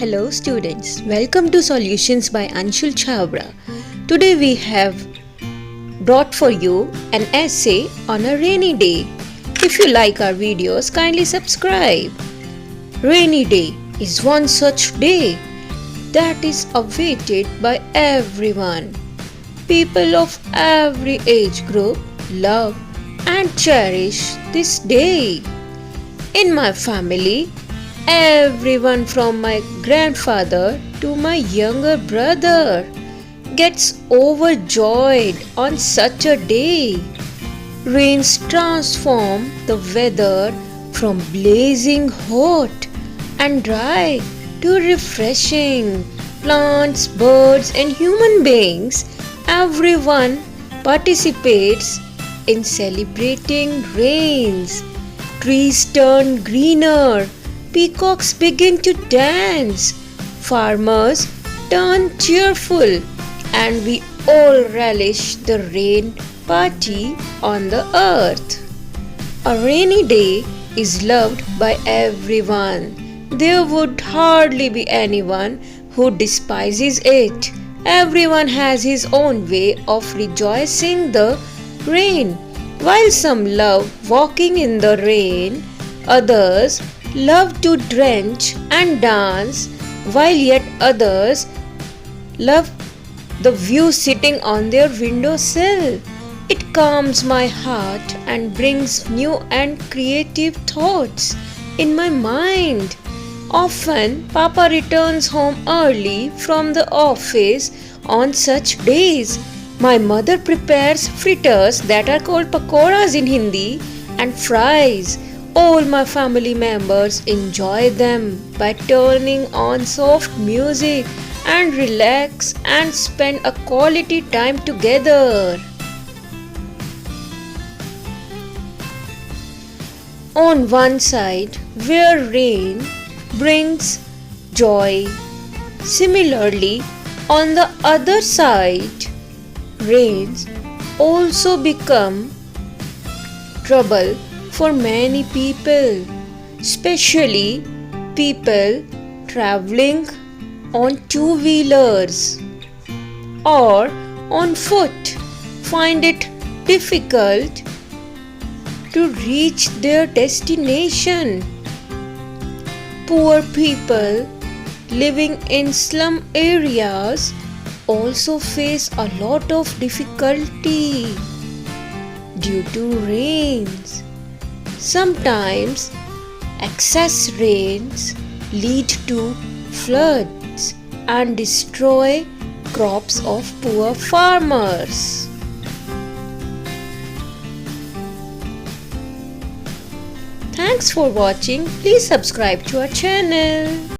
Hello students, welcome to Solutions by Anshul Chhabra. Today we have brought for you an essay on a rainy day. If you like our videos, kindly subscribe. Rainy day is one such day that is awaited by everyone. People of every age group love and cherish this day. In my family, everyone from my grandfather to my younger brother gets overjoyed on such a day. Rains transform the weather from blazing hot and dry to refreshing. Plants, birds, and human beings, everyone participates in celebrating rains. Trees turn greener. Peacocks begin to dance, farmers turn cheerful, and we all relish the rain party on the earth. A rainy day is loved by everyone. There would hardly be anyone who despises it. Everyone has his own way of rejoicing the rain. While some love walking in the rain, others love to drench and dance, while yet others love the view sitting on their windowsill. It calms my heart and brings new and creative thoughts in my mind. Often, Papa returns home early from the office on such days. My mother prepares fritters that are called pakoras in Hindi and fries. All my family members enjoy them by turning on soft music and relax and spend a quality time together. On one side, where rain brings joy, similarly, on the other side, rains also become trouble for many people, especially people traveling on two-wheelers or on foot find it difficult to reach their destination. Poor people living in slum areas also face a lot of difficulty due to rains. Sometimes excess rains lead to floods and destroy crops of poor farmers. Thanks for watching. Please subscribe to our channel.